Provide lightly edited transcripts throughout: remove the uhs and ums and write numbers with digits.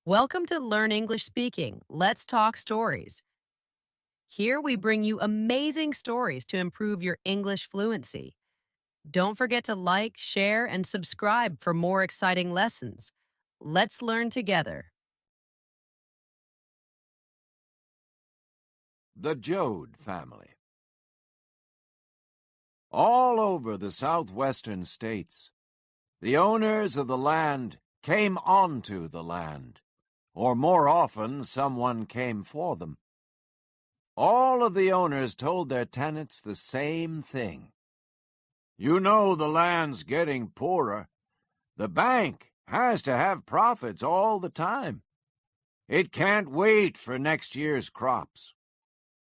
Welcome to Learn English Speaking. Let's talk stories. Here we bring you amazing stories to improve your English fluency. Don't forget to like, share, and subscribe for more exciting lessons. Let's learn together. The Joad Family. All over the southwestern states, the owners of the land came onto the land, or more often someone came for them. All of the owners told their tenants the same thing. You know the land's getting poorer. The bank has to have profits all the time. It can't wait for next year's crops.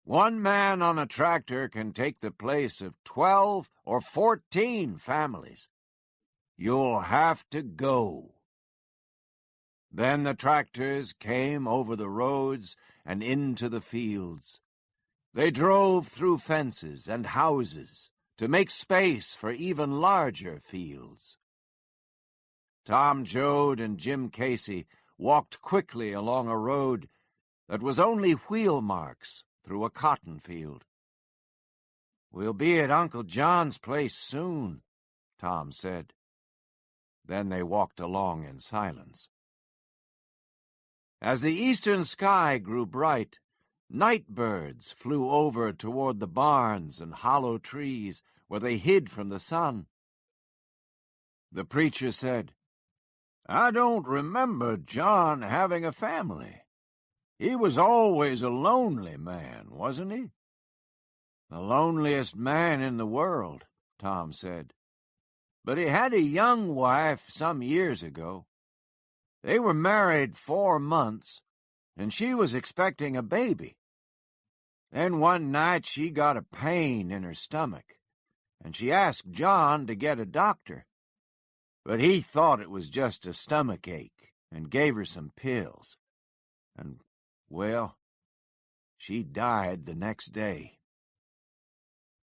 One man on a tractor can take the place of 12 or 14 families. You'll have to go. Then the tractors came over the roads and into the fields. They drove through fences and houses to make space for even larger fields. Tom Joad and Jim Casey walked quickly along a road that was only wheel marks through a cotton field. "We'll be at Uncle John's place soon," Tom said. Then they walked along in silence. As the eastern sky grew bright, night birds flew over toward the barns and hollow trees where they hid from the sun. The preacher said, "I don't remember John having a family. He was always a lonely man, wasn't he?" "The loneliest man in the world," Tom said. "But he had a young wife some years ago. They were married 4 months, and she was expecting a baby. Then one night she got a pain in her stomach, and she asked John to get a doctor. But he thought it was just a stomach ache and gave her some pills. And, well, she died the next day."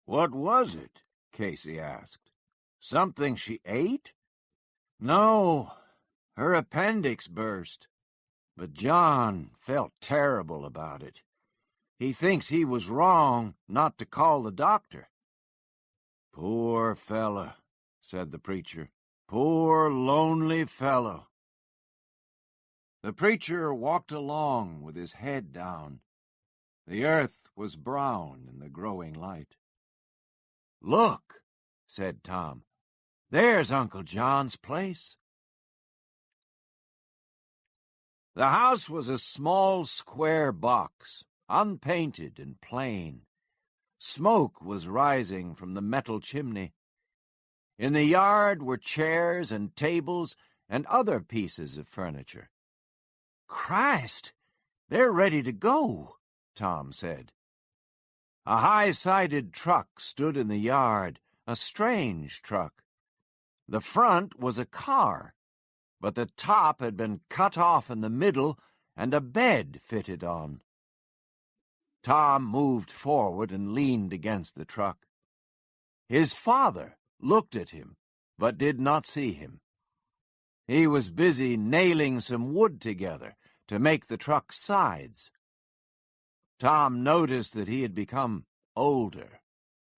"What was it?" Casey asked. "Something she ate?" "No, her appendix burst. But John felt terrible about it. He thinks he was wrong not to call the doctor." "Poor fellow," said the preacher. "Poor, lonely fellow." The preacher walked along with his head down. The earth was brown in the growing light. "Look," said Tom. "There's Uncle John's place." The house was a small square box, unpainted and plain. Smoke was rising from the metal chimney. In the yard were chairs and tables and other pieces of furniture. "Christ, they're ready to go," Tom said. A high-sided truck stood in the yard, a strange truck. The front was a car, but the top had been cut off in the middle and a bed fitted on. Tom moved forward and leaned against the truck. His father looked at him, but did not see him. He was busy nailing some wood together to make the truck's sides. Tom noticed that he had become older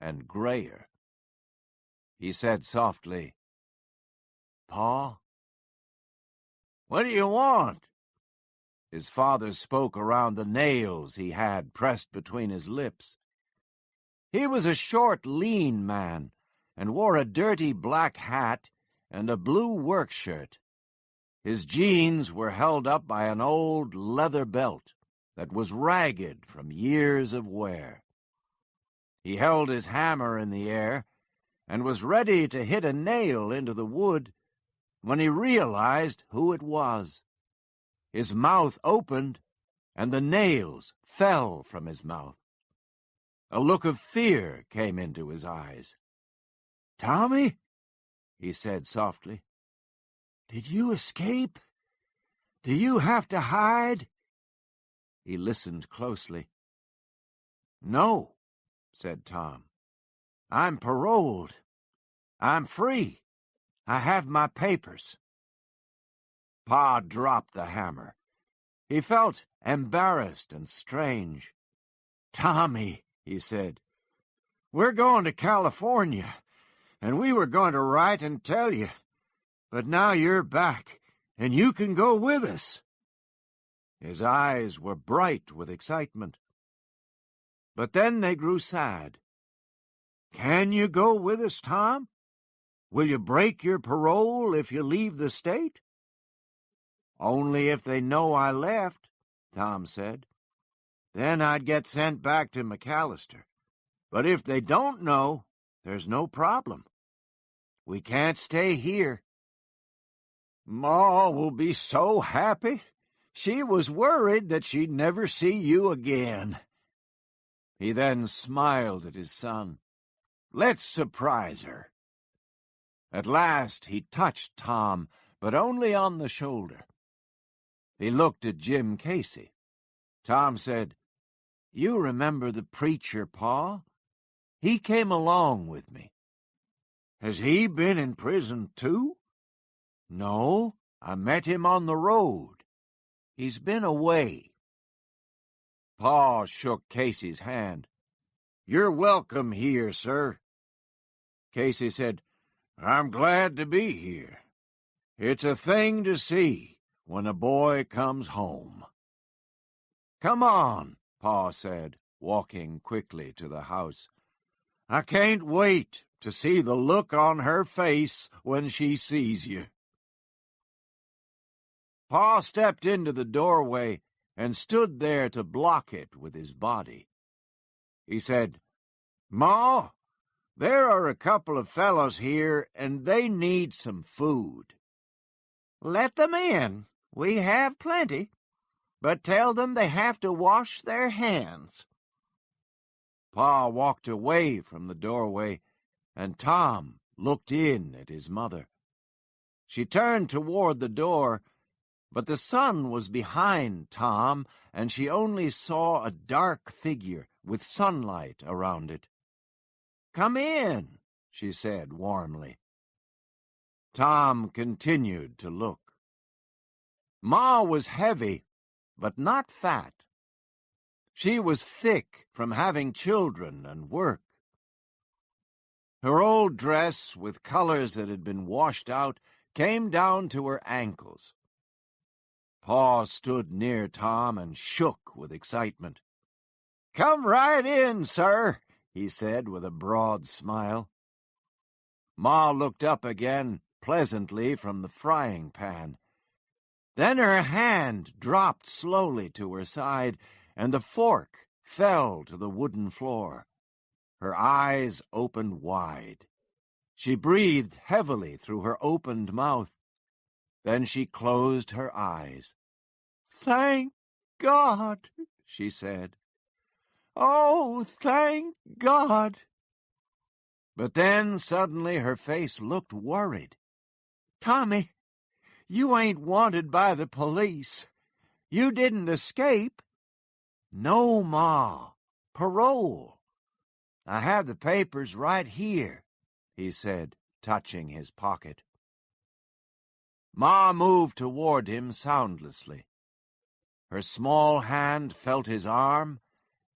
and grayer. He said softly, "Pa?" "What do you want?" His father spoke around the nails he had pressed between his lips. He was a short, lean man and wore a dirty black hat and a blue work shirt. His jeans were held up by an old leather belt that was ragged from years of wear. He held his hammer in the air and was ready to hit a nail into the wood when he realized who it was. His mouth opened, and the nails fell from his mouth. A look of fear came into his eyes. "Tommy," he said softly, "did you escape? Do you have to hide?" He listened closely. "No," said Tom. "I'm paroled. I'm free. I have my papers." Pa dropped the hammer He felt embarrassed and strange. "Tommy," he said, "we're going to California, and we were going to write and tell you. But now you're back, and you can go with us." His eyes were bright with excitement. But then they grew sad. "Can you go with us, Tom? Will you break your parole if you leave the state?" "Only if they know I left," Tom said. "Then I'd get sent back to McAllister. But if they don't know, there's no problem. We can't stay here." "Ma will be so happy. She was worried that she'd never see you again." He then smiled at his son. "Let's surprise her." At last he touched Tom, but only on the shoulder. He looked at Jim Casey. Tom said, "You remember the preacher, Pa? He came along with me." "Has he been in prison too?" "No, I met him on the road. He's been away." Pa shook Casey's hand. "You're welcome here, sir." Casey said, "I'm glad to be here. It's a thing to see when a boy comes home." "Come on," Pa said, walking quickly to the house. "I can't wait to see the look on her face when she sees you." Pa stepped into the doorway and stood there to block it with his body. He said, "Ma, there are a couple of fellows here, and they need some food." "Let them in. We have plenty. But tell them they have to wash their hands." Pa walked away from the doorway, and Tom looked in at his mother. She turned toward the door, but the sun was behind Tom, and she only saw a dark figure with sunlight around it. "Come in," she said warmly. Tom continued to look. Ma was heavy, but not fat. She was thick from having children and work. Her old dress, with colors that had been washed out, came down to her ankles. Pa stood near Tom and shook with excitement. "Come right in, sir," he said with a broad smile. Ma looked up again pleasantly from the frying pan. Then her hand dropped slowly to her side, and the fork fell to the wooden floor. Her eyes opened wide. She breathed heavily through her opened mouth. Then she closed her eyes. "Thank God," she said. "Oh, thank God." But then suddenly her face looked worried. "Tommy, you ain't wanted by the police. You didn't escape." "No, Ma. Parole. I have the papers right here," he said, touching his pocket. Ma moved toward him soundlessly. Her small hand felt his arm,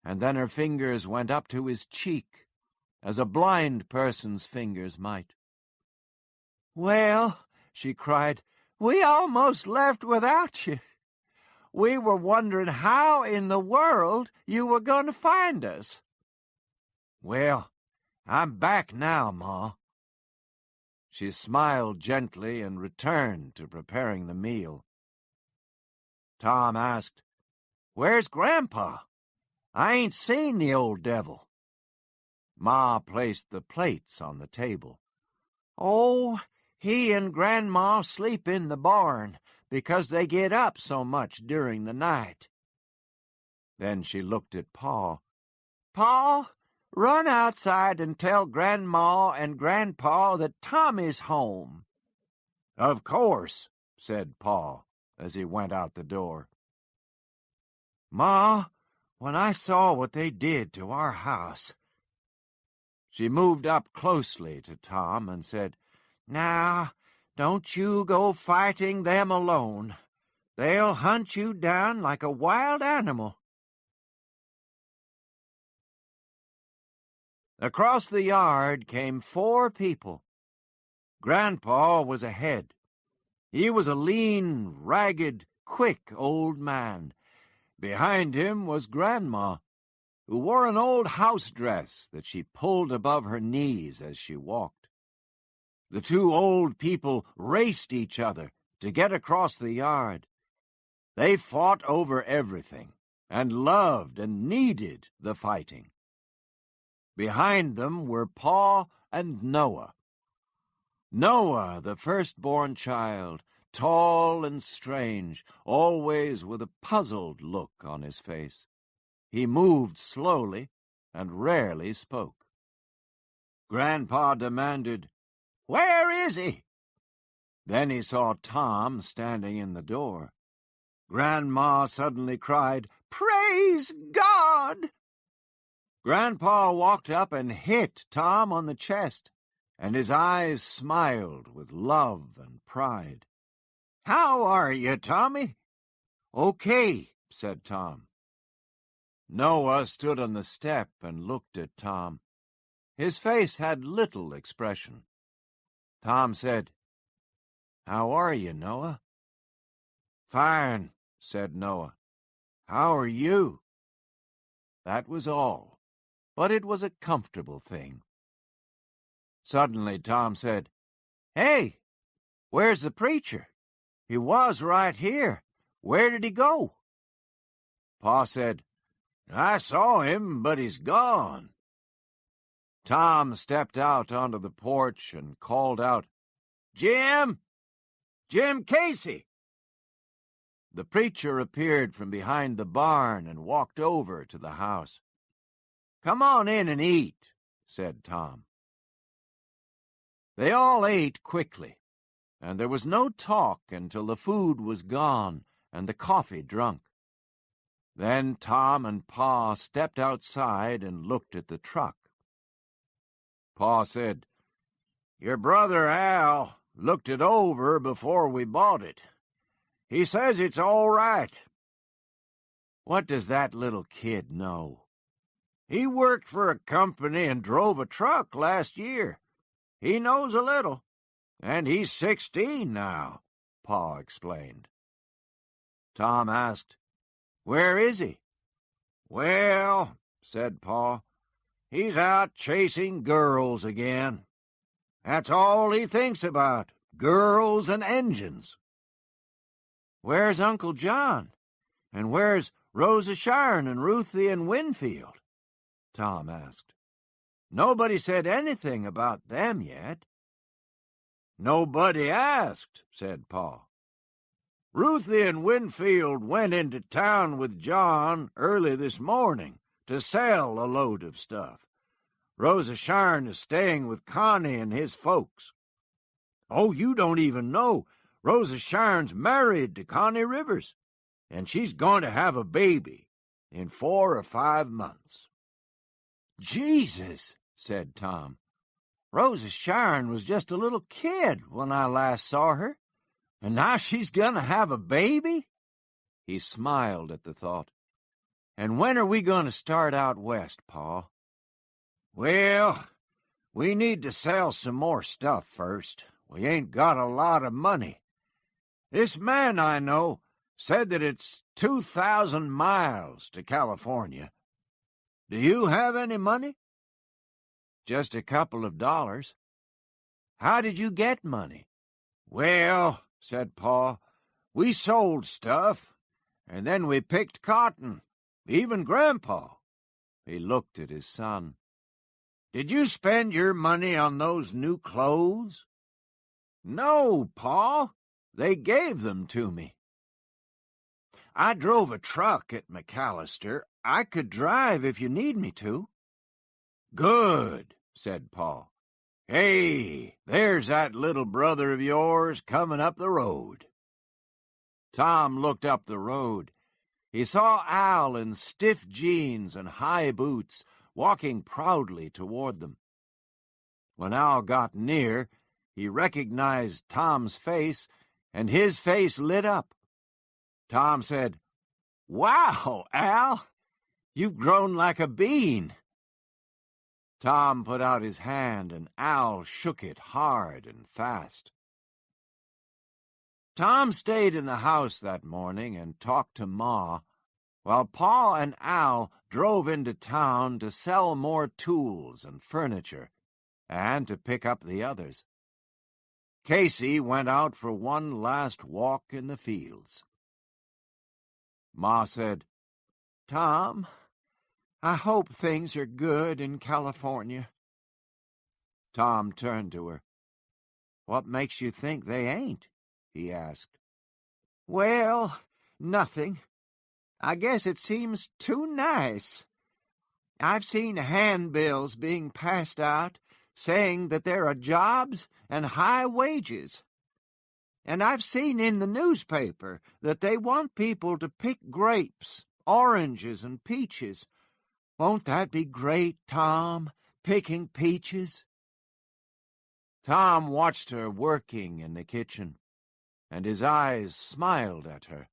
and then her fingers went up to his cheek, as a blind person's fingers might. "Well," she cried, "we almost left without you. We were wondering how in the world you were going to find us." "Well, I'm back now, Ma." She smiled gently and returned to preparing the meal. Tom asked, "Where's Grandpa? I ain't seen the old devil." Ma placed the plates on the table. "Oh, he and Grandma sleep in the barn because they get up so much during the night." Then she looked at Pa. "Pa, run outside and tell Grandma and Grandpa that Tommy's home." "Of course," said Pa as he went out the door. "Ma, when I saw what they did to our house—" She moved up closely to Tom and said, "Now, don't you go fighting them alone. They'll hunt you down like a wild animal." Across the yard came 4 people. Grandpa was ahead. He was a lean, ragged, quick old man. Behind him was Grandma, who wore an old house dress that she pulled above her knees as she walked. The 2 old people raced each other to get across the yard. They fought over everything and loved and needed the fighting. Behind them were Pa and Noah. Noah, the firstborn child, tall and strange, always with a puzzled look on his face. He moved slowly and rarely spoke. Grandpa demanded, "Where is he?" Then he saw Tom standing in the door. Grandma suddenly cried, "Praise God!" Grandpa walked up and hit Tom on the chest, and his eyes smiled with love and pride. "How are you, Tommy?" "Okay," said Tom. Noah stood on the step and looked at Tom. His face had little expression. Tom said, "How are you, Noah?" "Fine," said Noah. "How are you?" That was all, but it was a comfortable thing. Suddenly Tom said, "Hey, where's the preacher? He was right here. Where did he go?" Pa said, "I saw him, but he's gone." Tom stepped out onto the porch and called out, "Jim! Jim Casey!" The preacher appeared from behind the barn and walked over to the house. "Come on in and eat," said Tom. They all ate quickly, and there was no talk until the food was gone and the coffee drunk. Then Tom and Pa stepped outside and looked at the truck. Pa said, "Your brother Al looked it over before we bought it. He says it's all right." "What does that little kid know?" "He worked for a company and drove a truck last year. He knows a little, and he's 16 now," Pa explained. Tom asked, "Where is he?" "Well," said Pa, "he's out chasing girls again. That's all he thinks about, girls and engines." "Where's Uncle John? And where's Rosa Sharon and Ruthie and Winfield?" Tom asked. "Nobody said anything about them yet." "Nobody asked," said Pa. "Ruthie and Winfield went into town with John early this morning to sell a load of stuff. Rosa Sharon is staying with Connie and his folks. Oh, you don't even know. Rosa Sharon's married to Connie Rivers, and she's going to have a baby in 4 or 5 months. "Jesus," said Tom. "Rosa Sharon was just a little kid when I last saw her, and now she's going to have a baby?" He smiled at the thought. "And when are we going to start out west, Pa?" "Well, we need to sell some more stuff first. We ain't got a lot of money. This man I know said that it's 2,000 miles to California. Do you have any money?" "Just a couple of dollars." "How did you get money?" "Well," said Pa, "we sold stuff, and then we picked cotton, even Grandpa." He looked at his son. "Did you spend your money on those new clothes?" "No, Pa. They gave them to me." "I drove a truck at McAllister. I could drive if you need me to." "Good," said Pa. "Hey, there's that little brother of yours coming up the road." Tom looked up the road. He saw Al in stiff jeans and high boots, walking proudly toward them. When Al got near, he recognized Tom's face, and his face lit up. Tom said, "Wow, Al, you've grown like a bean." Tom put out his hand, and Al shook it hard and fast. Tom stayed in the house that morning and talked to Ma, while Pa and Al drove into town to sell more tools and furniture, and to pick up the others. Casey went out for one last walk in the fields. Ma said, "Tom, I hope things are good in California." Tom turned to her. "What makes you think they ain't?" he asked. "Well, nothing. I guess it seems too nice. I've seen handbills being passed out saying that there are jobs and high wages. And I've seen in the newspaper that they want people to pick grapes, oranges, and peaches. Won't that be great, Tom, picking peaches?" Tom watched her working in the kitchen, and his eyes smiled at her.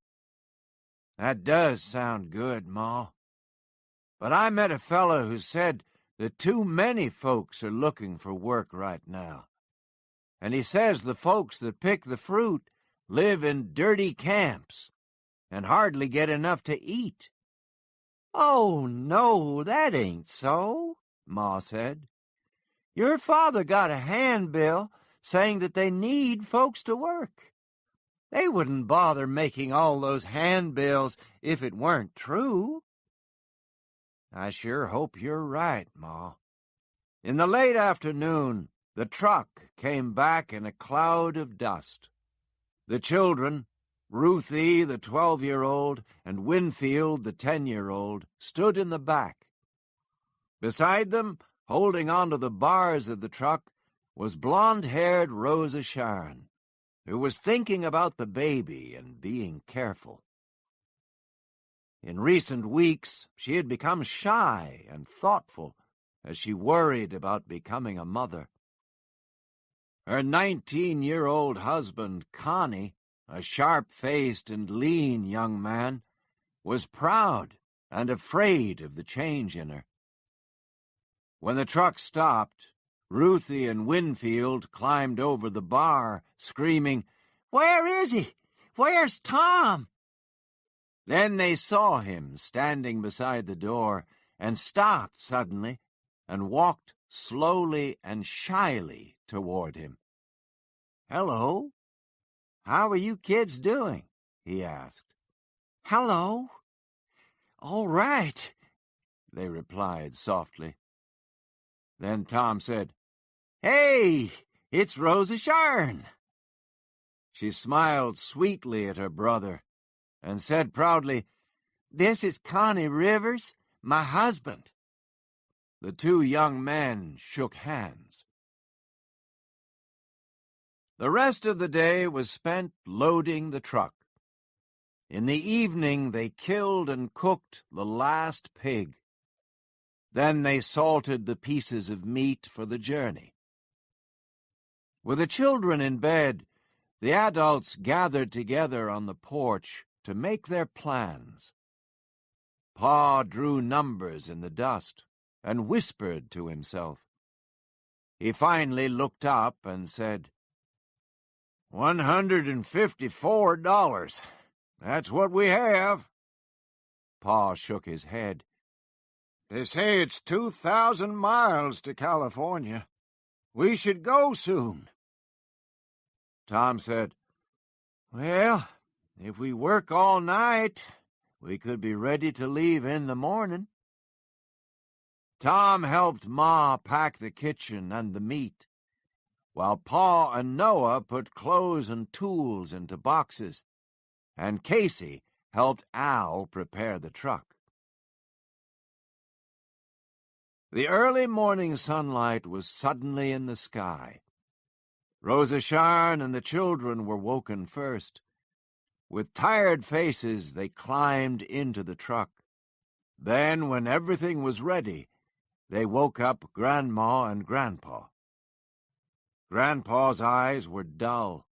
"That does sound good, Ma. But I met a fellow who said that too many folks are looking for work right now. And he says the folks that pick the fruit live in dirty camps and hardly get enough to eat." "Oh, no, that ain't so," Ma said. "Your father got a handbill saying that they need folks to work. They wouldn't bother making all those handbills if it weren't true." "I sure hope you're right, Ma." In the late afternoon, the truck came back in a cloud of dust. The children, Ruthie, the 12-year-old, and Winfield, the 10-year-old, stood in the back. Beside them, holding onto the bars of the truck, was blonde-haired Rosa Sharon, who was thinking about the baby and being careful. In recent weeks, she had become shy and thoughtful as she worried about becoming a mother. Her 19-year-old husband, Connie, a sharp-faced and lean young man, was proud and afraid of the change in her. When the truck stopped, Ruthie and Winfield climbed over the bar, screaming, "Where is he? Where's Tom?" Then they saw him standing beside the door and stopped suddenly and walked slowly and shyly toward him. "Hello. How are you kids doing?" he asked. "Hello. All right," they replied softly. Then Tom said, "Hey, it's Rosa Sharon." She smiled sweetly at her brother and said proudly, "This is Connie Rivers, my husband." The two young men shook hands. The rest of the day was spent loading the truck. In the evening they killed and cooked the last pig. Then they salted the pieces of meat for the journey. With the children in bed, the adults gathered together on the porch to make their plans. Pa drew numbers in the dust and whispered to himself. He finally looked up and said, $154. That's what we have." Pa shook his head. "They say it's 2,000 miles to California. We should go soon." Tom said, "Well, if we work all night, we could be ready to leave in the morning." Tom helped Ma pack the kitchen and the meat, while Pa and Noah put clothes and tools into boxes, and Casey helped Al prepare the truck. The early morning sunlight was suddenly in the sky. Rosa Sharon and the children were woken first. With tired faces, they climbed into the truck. Then, when everything was ready, they woke up Grandma and Grandpa. Grandpa's eyes were dull.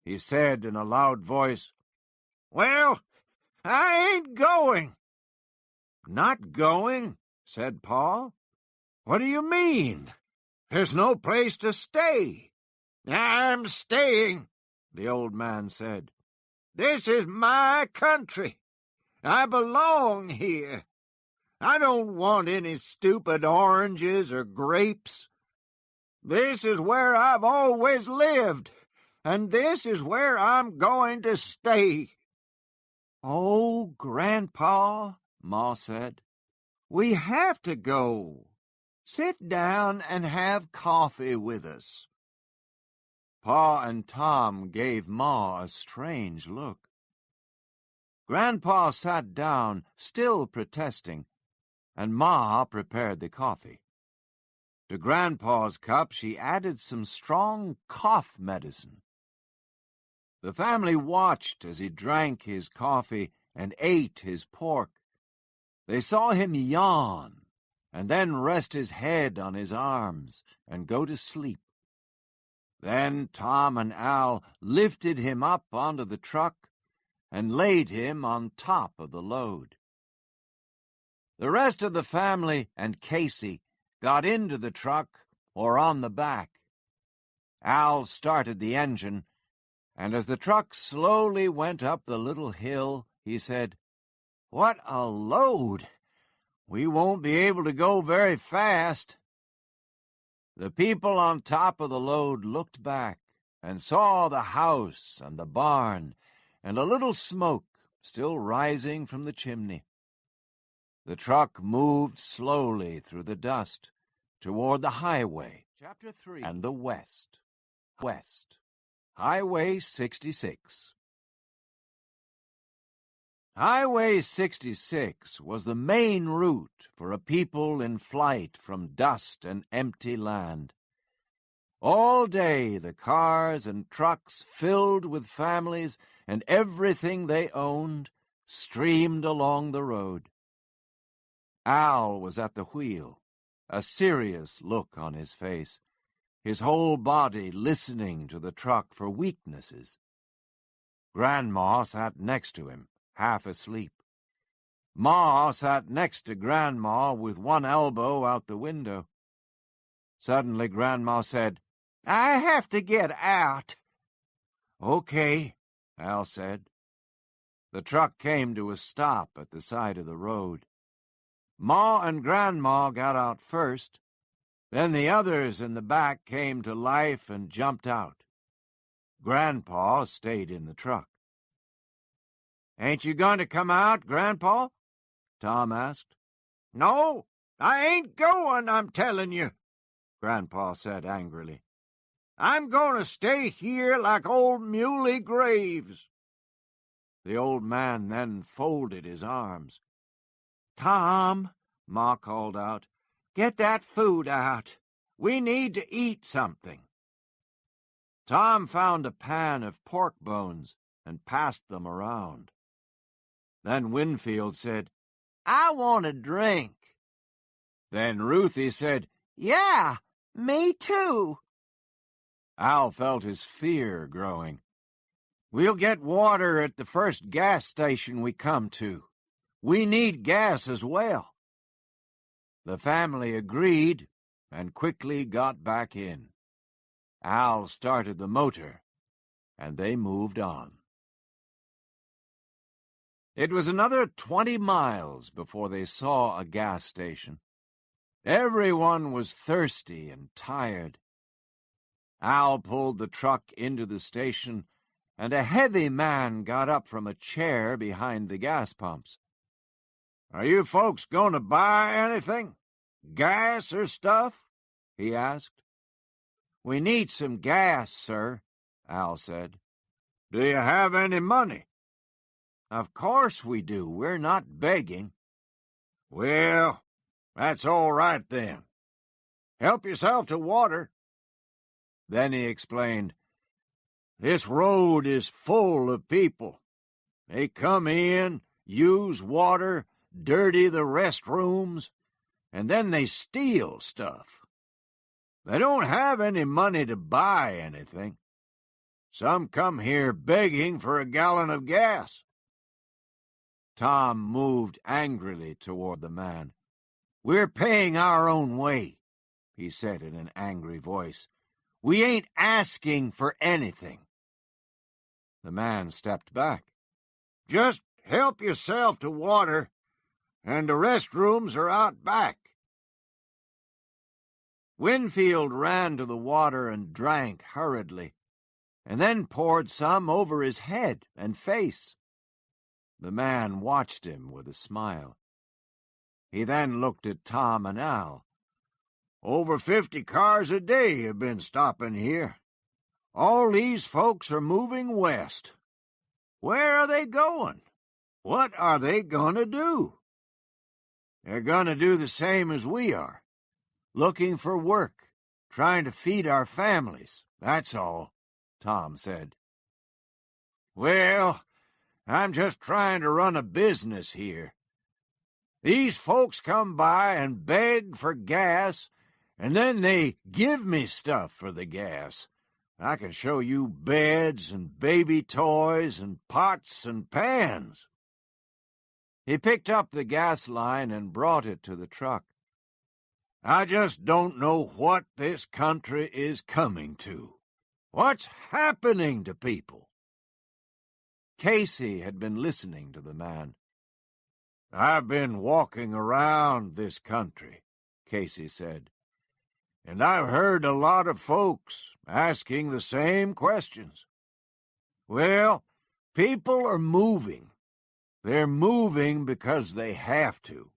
He said in a loud voice, Well, I ain't going. Not going? Said Pa. What do you mean? There's no place to stay. I'm staying, the old man said. This is my country. I belong here. I don't want any stupid oranges or grapes. This is where I've always lived, and this is where I'm going to stay. Oh, Grandpa, Ma said, we have to go. Sit down and have coffee with us. Pa and Tom gave Ma a strange look. Grandpa sat down, still protesting, and Ma prepared the coffee. To Grandpa's cup she added some strong cough medicine. The family watched as he drank his coffee and ate his pork. They saw him yawn, and then rest his head on his arms and go to sleep. Then Tom and Al lifted him up onto the truck and laid him on top of the load. The rest of the family and Casey got into the truck or on the back. Al started the engine, and as the truck slowly went up the little hill, he said, "What a load! We won't be able to go very fast." The people on top of the load looked back and saw the house and the barn and a little smoke still rising from the chimney. The truck moved slowly through the dust toward the highway, Chapter 3, and the west. Highway 66. Highway 66 was the main route for a people in flight from dust and empty land. All day the cars and trucks filled with families and everything they owned streamed along the road. Al was at the wheel, a serious look on his face, his whole body listening to the truck for weaknesses. Grandma sat next to him, half asleep. Ma sat next to Grandma with one elbow out the window. Suddenly Grandma said, "I have to get out." "Okay," Al said. The truck came to a stop at the side of the road. Ma and Grandma got out first. Then the others in the back came to life and jumped out. Grandpa stayed in the truck. "Ain't you going to come out, Grandpa?" Tom asked. "No, I ain't going, I'm telling you," Grandpa said angrily. "I'm going to stay here like old Muley Graves." The old man then folded his arms. "Tom," Ma called out, "get that food out. We need to eat something." Tom found a pan of pork bones and passed them around. Then Winfield said, "I want a drink." Then Ruthie said, "Yeah, me too." Al felt his fear growing. "We'll get water at the first gas station we come to. We need gas as well." The family agreed and quickly got back in. Al started the motor, and they moved on. It was another 20 miles before they saw a gas station. Everyone was thirsty and tired. Al pulled the truck into the station, and a heavy man got up from a chair behind the gas pumps. "Are you folks going to buy anything? Gas or stuff?" he asked. "We need some gas, sir," Al said. "Do you have any money?" "Of course we do. We're not begging." "Well, that's all right then. Help yourself to water." Then he explained, "This road is full of people. They come in, use water, dirty the restrooms, and then they steal stuff. They don't have any money to buy anything. Some come here begging for a gallon of gas. Tom moved angrily toward the man. "We're paying our own way," he said in an angry voice. "We ain't asking for anything." The man stepped back. "Just help yourself to water, and the restrooms are out back." Winfield ran to the water and drank hurriedly, and then poured some over his head and face. The man watched him with a smile. He then looked at Tom and Al. "Over 50 cars a day have been stopping here. All these folks are moving west. Where are they going? What are they going to do?" "They're going to do the same as we are. Looking for work, trying to feed our families, that's all," Tom said. "Well, I'm just trying to run a business here. These folks come by and beg for gas, and then they give me stuff for the gas. I can show you beds and baby toys and pots and pans." He picked up the gas line and brought it to the truck. "I just don't know what this country is coming to. What's happening to people?" Casey had been listening to the man. "I've been walking around this country," Casey said, "and I've heard a lot of folks asking the same questions. Well, people are moving. They're moving because they have to."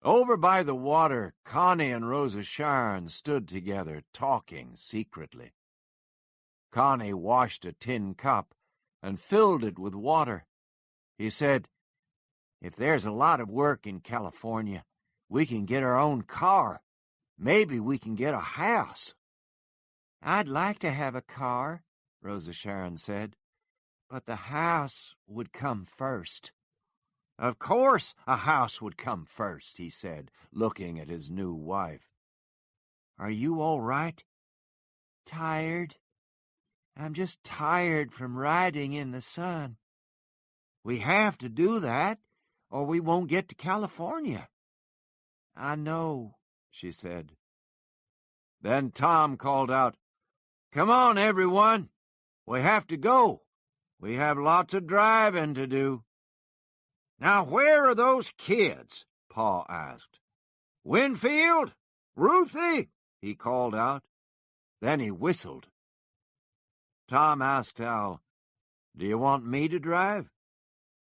Over by the water, Connie and Rosa Sharn stood together, talking secretly. Connie washed a tin cup and filled it with water. He said, "If there's a lot of work in California, we can get our own car. Maybe we can get a house." "I'd like to have a car," Rosa Sharn said, "but the house would come first." "Of course a house would come first," he said, looking at his new wife. "Are you all right?" "Tired. I'm just tired from riding in the sun." "We have to do that, or we won't get to California." "I know," she said. Then Tom called out, "Come on, everyone. We have to go. We have lots of driving to do." "Now, where are those kids?" Pa asked. "Winfield? Ruthie?" he called out. Then he whistled. Tom asked Al, "Do you want me to drive?"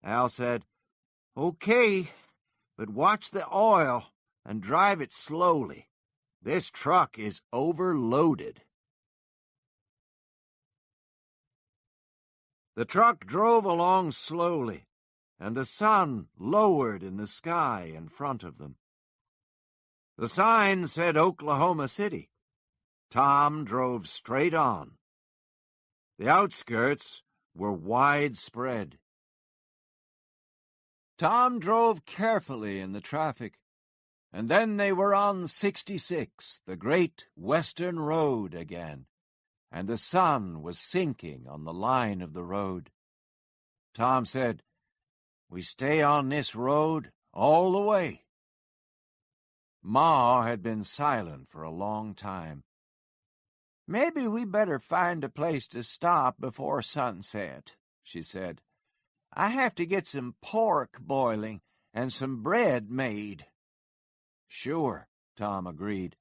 Al said, "Okay, but watch the oil and drive it slowly. This truck is overloaded." The truck drove along slowly, and the sun lowered in the sky in front of them. The sign said Oklahoma City. Tom drove straight on. The outskirts were widespread. Tom drove carefully in the traffic, and then they were on 66, the great western road again, and the sun was sinking on the line of the road. Tom said, "We stay on this road all the way." Ma had been silent for a long time. "Maybe we better find a place to stop before sunset," she said. "I have to get some pork boiling and some bread made." "Sure," Tom agreed.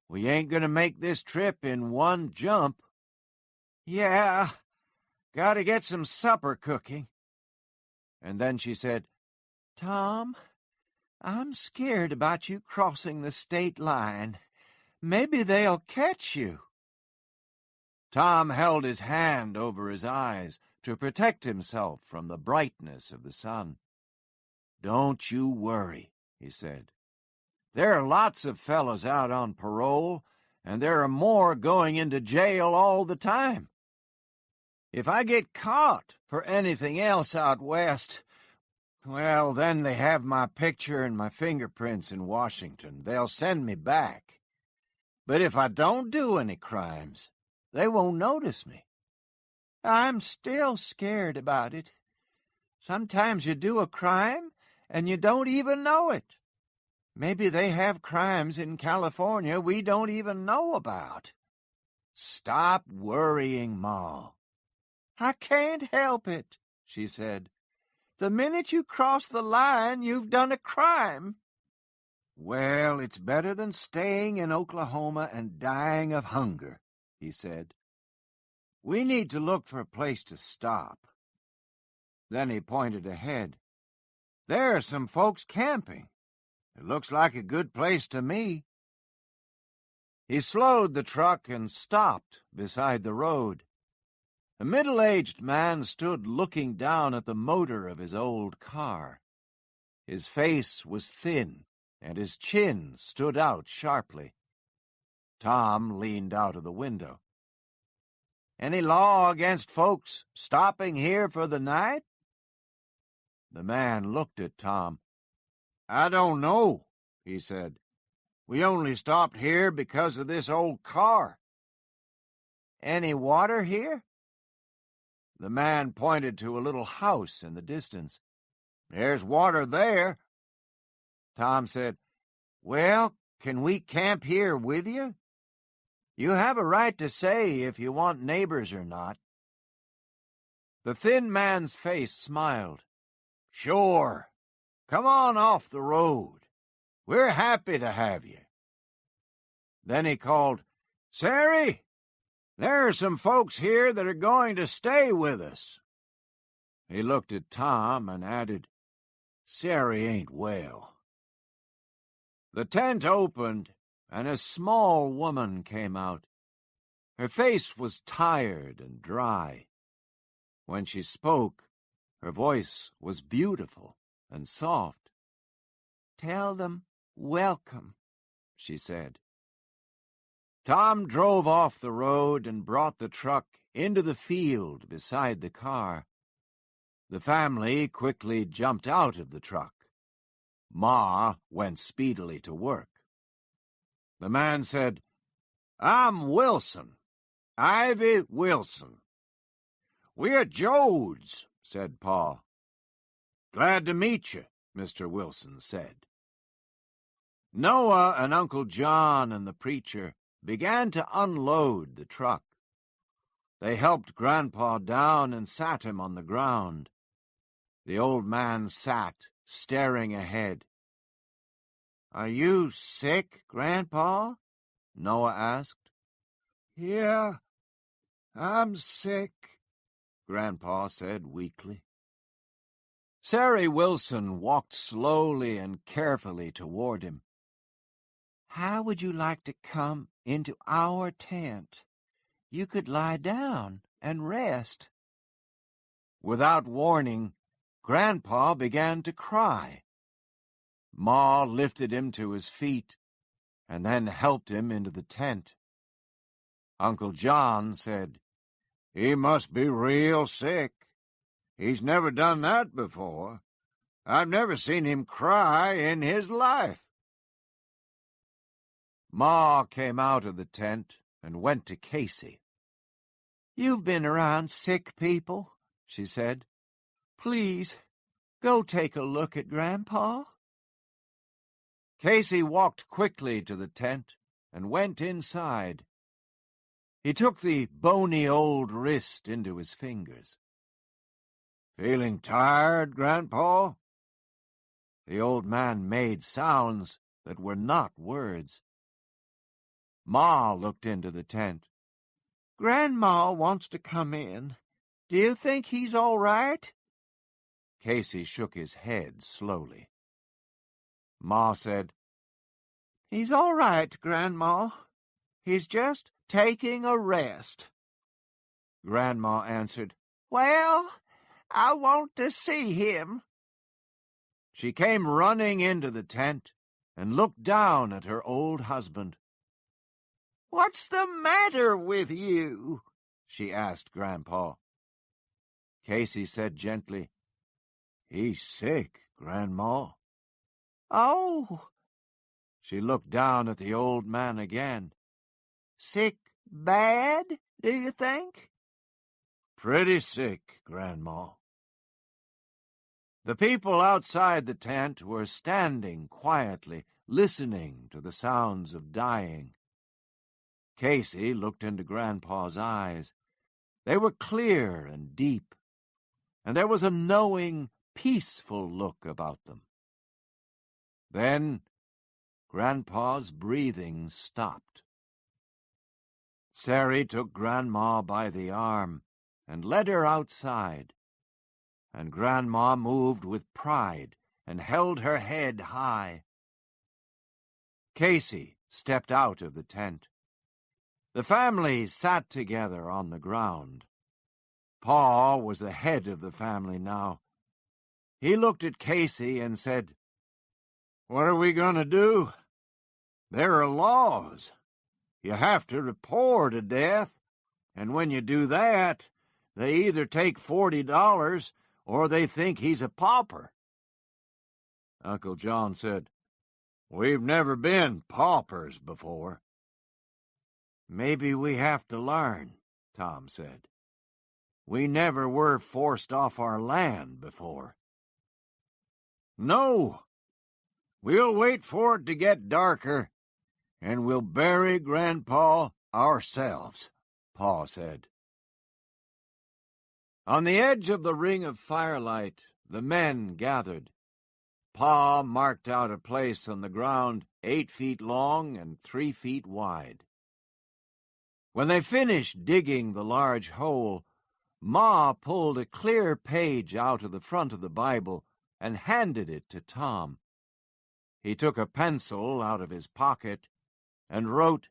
"We ain't gonna make this trip in one jump." "Yeah, gotta get some supper cooking." And then she said, "Tom, I'm scared about you crossing the state line. Maybe they'll catch you." Tom held his hand over his eyes to protect himself from the brightness of the sun. "Don't you worry," he said. "There are lots of fellows out on parole, and there are more going into jail all the time. If I get caught for anything else out west, well, then they have my picture and my fingerprints in Washington. They'll send me back. But if I don't do any crimes, they won't notice me. I'm still scared about it. Sometimes you do a crime and you don't even know it. Maybe they have crimes in California we don't even know about. Stop worrying, Ma. I can't help it, she said. The minute you cross the line, you've done a crime. Well, it's better than staying in Oklahoma and dying of hunger, he said. We need to look for a place to stop. Then he pointed ahead. There are some folks camping. It looks like a good place to me. He slowed the truck and stopped beside the road. A middle-aged man stood looking down at the motor of his old car. His face was thin, and his chin stood out sharply. Tom leaned out of the window. Any law against folks stopping here for the night? The man looked at Tom. I don't know, he said. We only stopped here because of this old car. Any water here? The man pointed to a little house in the distance. There's water there. Tom said, Well, can we camp here with you? You have a right to say if you want neighbors or not. The thin man's face smiled. Sure. Come on off the road. We're happy to have you. Then he called, Sari, there are some folks here that are going to stay with us. He looked at Tom and added, Sari ain't well. The tent opened, and a small woman came out. Her face was tired and dry. When she spoke, her voice was beautiful and soft. Tell them welcome, she said. Tom drove off the road and brought the truck into the field beside the car. The family quickly jumped out of the truck. Ma went speedily to work. The man said, I'm Wilson, Ivy Wilson. We're Jodes, said Pa. Glad to meet you, Mr. Wilson said. Noah and Uncle John and the preacher began to unload the truck. They helped Grandpa down and sat him on the ground. The old man sat, staring ahead. Are you sick, Grandpa? Noah asked. Yeah, I'm sick, Grandpa said weakly. Sari Wilson walked slowly and carefully toward him. How would you like to come into our tent? You could lie down and rest. Without warning, Grandpa began to cry. Ma lifted him to his feet and then helped him into the tent. Uncle John said, He must be real sick. He's never done that before. I've never seen him cry in his life. Ma came out of the tent and went to Casey. You've been around sick people, she said. Please, go take a look at Grandpa. Casey walked quickly to the tent and went inside. He took the bony old wrist into his fingers. Feeling tired, Grandpa? The old man made sounds that were not words. Ma looked into the tent. Grandma wants to come in. Do you think he's all right? Casey shook his head slowly. Ma said, He's all right, Grandma. He's just taking a rest. Grandma answered, Well, I want to see him. She came running into the tent and looked down at her old husband. What's the matter with you? She asked Grandpa. Casey said gently, He's sick, Grandma. Oh. She looked down at the old man again. Sick bad, do you think? Pretty sick, Grandma. The people outside the tent were standing quietly, listening to the sounds of dying. Casey looked into Grandpa's eyes. They were clear and deep, and there was a knowing, peaceful look about them. Then Grandpa's breathing stopped. Sari took Grandma by the arm and led her outside, and Grandma moved with pride and held her head high. Casey stepped out of the tent. The family sat together on the ground. Pa was the head of the family now. He looked at Casey and said, "What are we going to do? There are laws. You have to report a death, and when you do that, they either take $40 or they think he's a pauper." Uncle John said, "We've never been paupers before." "Maybe we have to learn," Tom said. "We never were forced off our land before." "No, we'll wait for it to get darker, and we'll bury Grandpa ourselves," Pa said. On the edge of the ring of firelight, the men gathered. Pa marked out a place on the ground 8 feet long and 3 feet wide. When they finished digging the large hole, Ma pulled a clear page out of the front of the Bible and handed it to Tom. He took a pencil out of his pocket and wrote,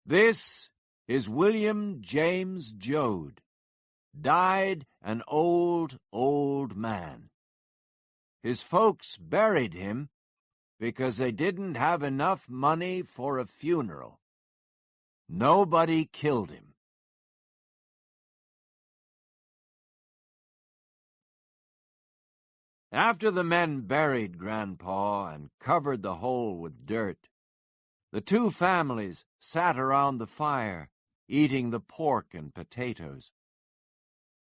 "This is William James Joad. Died an old, old man. His folks buried him because they didn't have enough money for a funeral. Nobody killed him." After the men buried Grandpa and covered the hole with dirt, the two families sat around the fire, eating the pork and potatoes.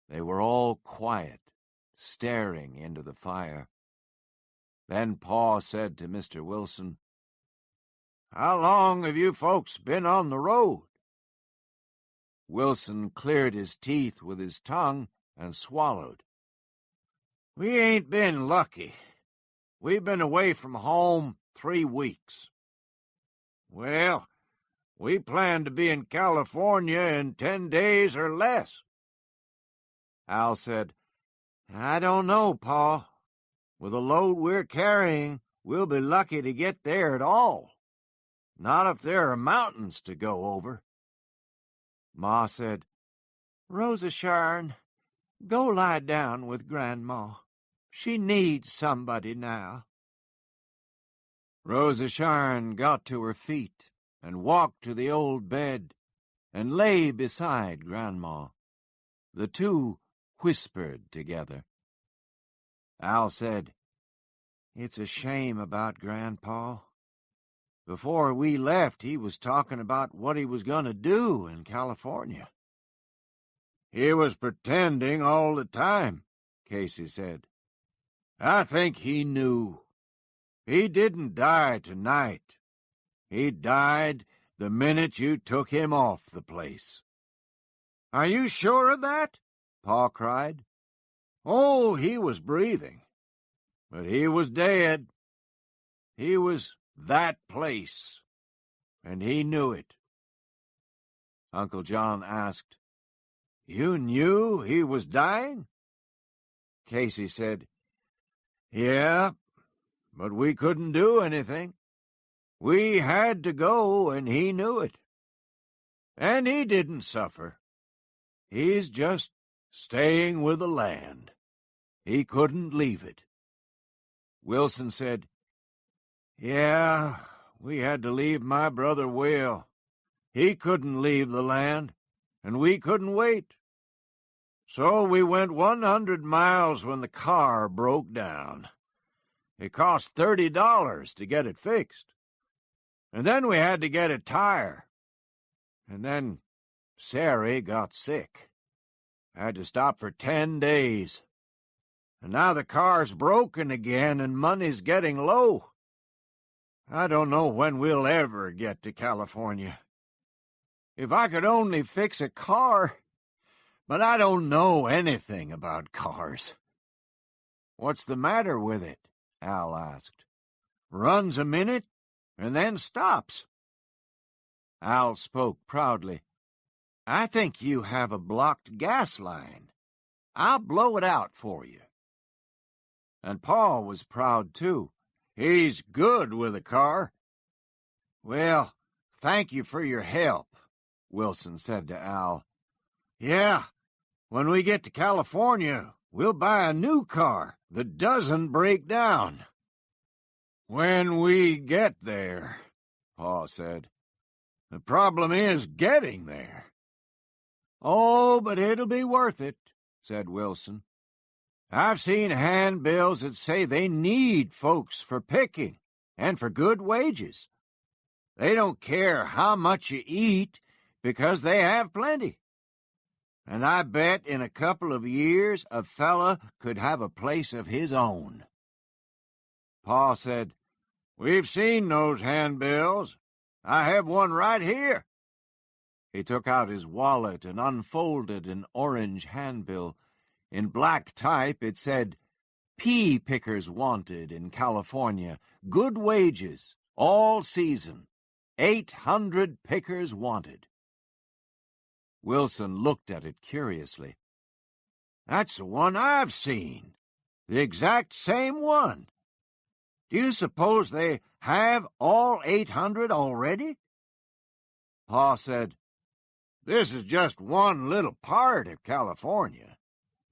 They were all quiet, staring into the fire. Then Pa said to Mr. Wilson, "How long have you folks been on the road?" Wilson cleared his teeth with his tongue and swallowed. "We ain't been lucky. We've been away from home 3 weeks. Well, we plan to be in California in 10 days or less." Al said, "I don't know, Pa. With the load we're carrying, we'll be lucky to get there at all. Not if there are mountains to go over." Ma said, "Rosa Sharn, go lie down with Grandma. She needs somebody now." Rosa Sharn got to her feet and walked to the old bed and lay beside Grandma. The two whispered together. Al said, "It's a shame about Grandpa. Before we left, he was talking about what he was going to do in California." "He was pretending all the time," Casey said. "I think he knew. He didn't die tonight. He died the minute you took him off the place." "Are you sure of that?" Pa cried. "Oh, he was breathing, but he was dead. He was that place, and he knew it." Uncle John asked, "You knew he was dying?" Casey said, "Yeah, but we couldn't do anything. We had to go, and he knew it. And he didn't suffer. He's just staying with the land. He couldn't leave it." Wilson said, "Yeah, we had to leave my brother Will. He couldn't leave the land, and we couldn't wait. So we went 100 miles when the car broke down. It cost $30 to get it fixed. And then we had to get a tire. And then Sari got sick. Had to stop for 10 days. And now the car's broken again and money's getting low. I don't know when we'll ever get to California. If I could only fix a car, but I don't know anything about cars." "What's the matter with it?" Al asked. "Runs a minute and then stops." Al spoke proudly. "I think you have a blocked gas line. I'll blow it out for you." And Paul was proud, too. "He's good with a car." "Well, thank you for your help," Wilson said to Al. "Yeah, when we get to California, we'll buy a new car that doesn't break down." "When we get there," Paul said. "The problem is getting there." "Oh, but it'll be worth it," said Wilson. "I've seen handbills that say they need folks for picking and for good wages. They don't care how much you eat because they have plenty. And I bet in a couple of years a fella could have a place of his own." Paul said, "We've seen those handbills. I have one right here." He took out his wallet and unfolded an orange handbill. In black type it said, "Pea pickers wanted in California. Good wages, all season. 800 pickers wanted." Wilson looked at it curiously. "That's the one I've seen. The exact same one. Do you suppose they have all 800 already?" Pa said, "This is just one little part of California.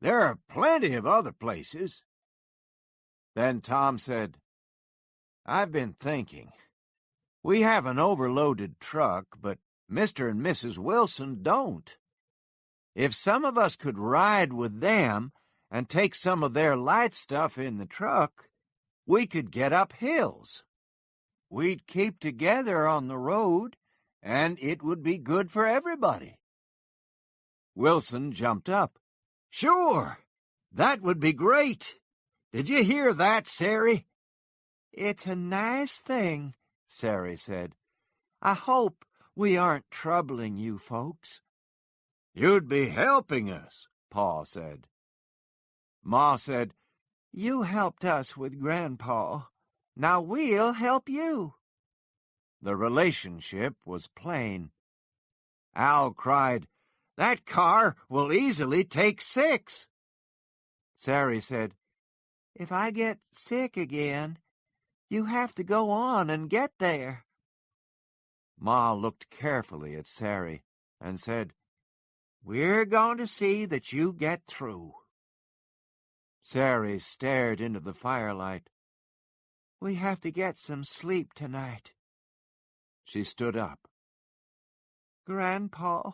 There are plenty of other places." Then Tom said, "I've been thinking. We have an overloaded truck, but Mr. and Mrs. Wilson don't. If some of us could ride with them and take some of their light stuff in the truck, we could get up hills. We'd keep together on the road, and it would be good for everybody." Wilson jumped up. "Sure, that would be great. Did you hear that, Sari?" "It's a nice thing," Sari said. "I hope we aren't troubling you folks." "You'd be helping us," Pa said. Ma said, "You helped us with Grandpa. Now we'll help you." The relationship was plain. Al cried, "That car will easily take 6." Sari said, "If I get sick again, you have to go on and get there." Ma looked carefully at Sari and said, "We're going to see that you get through." Sari stared into the firelight. "We have to get some sleep tonight." She stood up. "Grandpa,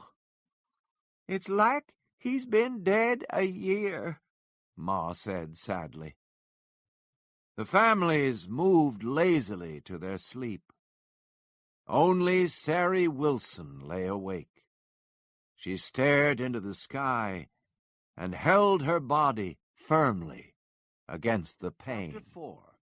it's like he's been dead a year," Ma said sadly. The families moved lazily to their sleep. Only Sari Wilson lay awake. She stared into the sky and held her body firmly against the pane. Chapter 4.